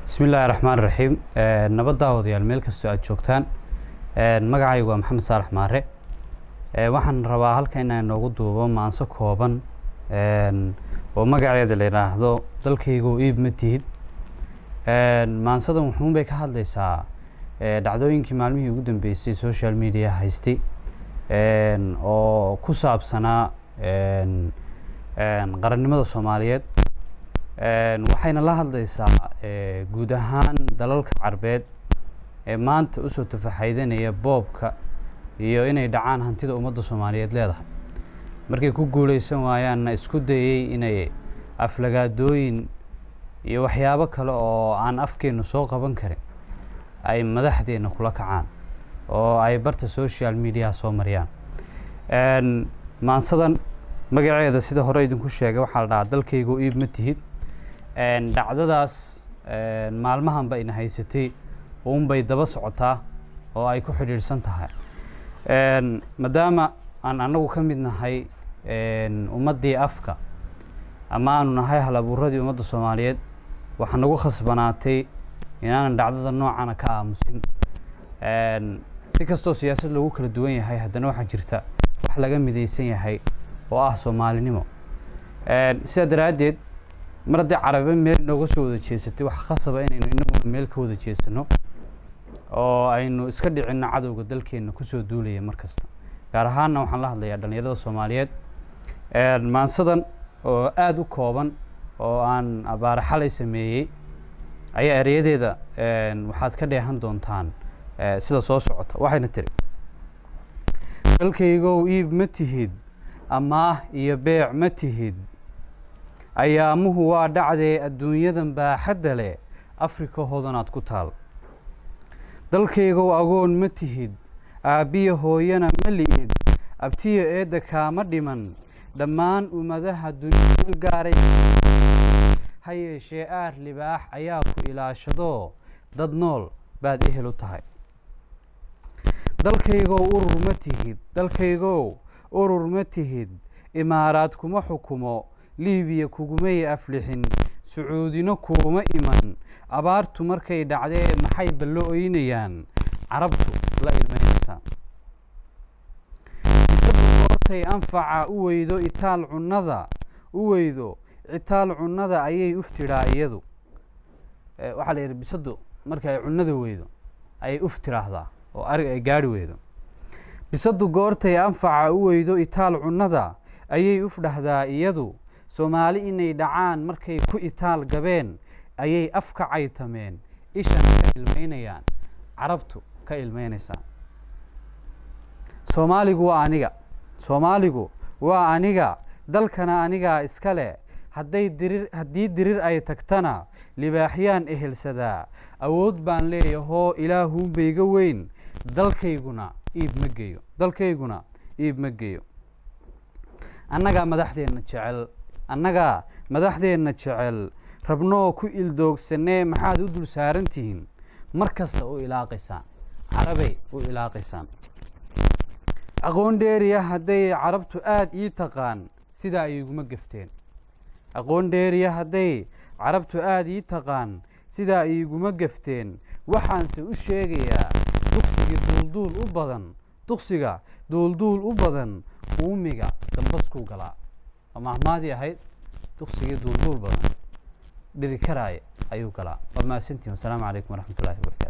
بسم الله الرحمن الرحيم نبض داوديال meel kasta aad joogtaan magacaygu waa Maxamed Saalax Maare waxaan rabaa halka inaan noogu duubo maanso kooban oo magaceeda la yiraahdo dalkaygu iib ma tihid maansadan wuxuu bay ka hadlaysaa dhacdooyinkii maalmihii ugu dambeysay social media haystay oo ku saabsanaa qarannimada Soomaaliyeed waxayna la hadlaysaa guud ahaan dalalka Carbeed maanta u soo tafaxaydanaya boobka iyo inay dhacaan hantida ummadda Soomaaliyeed leedahay markay ku guuleysan waayaan isku dayay inay aflagaadooyin iyo waxyaabo kale oo aan afkeenu soo qaban karin ay madaxdeena kula kacaan oo ay barta social media soo mariyaan maansadan magaceeda sida hore idinku sheegay waxa la dhahaa dalkaygu iib ma tihid dhacdadaas maalmahan bay ina haysatay bay daba socotaa oo ay ku xiriirsan tahay maadaama aan anagu ka mid nahay ummadii afka ama aanu nahay halabuuradii ummadda Soomaaliyeed waxa nagu khasbanaatay inaan dhacdada noocan ka aamusin si kastoo siyaasad lagu kala duwan yahay haddana waxa jirta wax laga midaysan yahay oo ah Soomaalinimo sida daraadeed marada Carabi meel nooga soo wada jeesatay wax khasaba inaynu inagu meel ka wada jeesano oo aynu iska dhicin cadawga dalkeena ku soo duulaya markasta gaar ahaan waxaan la hadlayaa dhalinyarada Soomaaliyeed maansadan oo aad u kooban oo aan abaar xalay sameeyay ayaa ereyadeeda waxaad ka dheehan doontaan sida soo socota waxayna tiri dalkaygu iib ma tihid ama iyo beec ma tihid ayaamuhu waa dhacday adduunyadan baaxadda leh Afrika hoodanaad ku taal dalkaygu agoon ma tihid aabiyo hooyana ma liid abtiyo eeda kaama dhiman dhammaan ummadaha dunida gaaray ha yeeshee aar libaax ayaa ku ilaashado dad nool baad ehel u tahay dalkaygu urur ma tihid dalkaygu urur ma tihid imaaraad kuma xukumo Liibiya kugumay aflixin Sacuudina kuma iman abaartu markay dhacday maxay balooynayaan Carabtu la ilmeynaysan sababtay anfaca u weydo itaal cunnada ayay uftiraa iyadu waxa la yiraahdaa bisadu markay cunnada weydo ay uftiraahdaa oo arig ay gaari weydo bisadu goortay anfaca u weydo itaal cunnada ayay ufdhaxdaa iyadu Soomaali inay dhacaan markay ku itaal gabeen ayay afka caytameen ishana ka ilmeynayaan Carabtu ka ilmeynaysan Soomaaligu waa aniga dalkana aniga iska leh haddii dirir ay tagtana libaaxyaan ehelsadaa awood baan leeyahay Ilaahu bayga weyn dalkayguna iib ma geeyo annaga madaxdeena jecel rabnoo ku ildoogsanee maxaad u dul saarantihiin markasta u ilaaqaysaan Carabay u ilaaqaysaan aqoon dheeriya hadday Carabtu aad ii taqaan sida ay iguma gafteen waxaanse u sheegayaa duqsiga duulduul u badan uumiga dambasku galaa mahmaadi ahayd duqsiga duulduul badan dhidi karaay ayuu galaa waa maasantiin. Assalaamu calaykum waraxmatullaahi wabarakaatuh.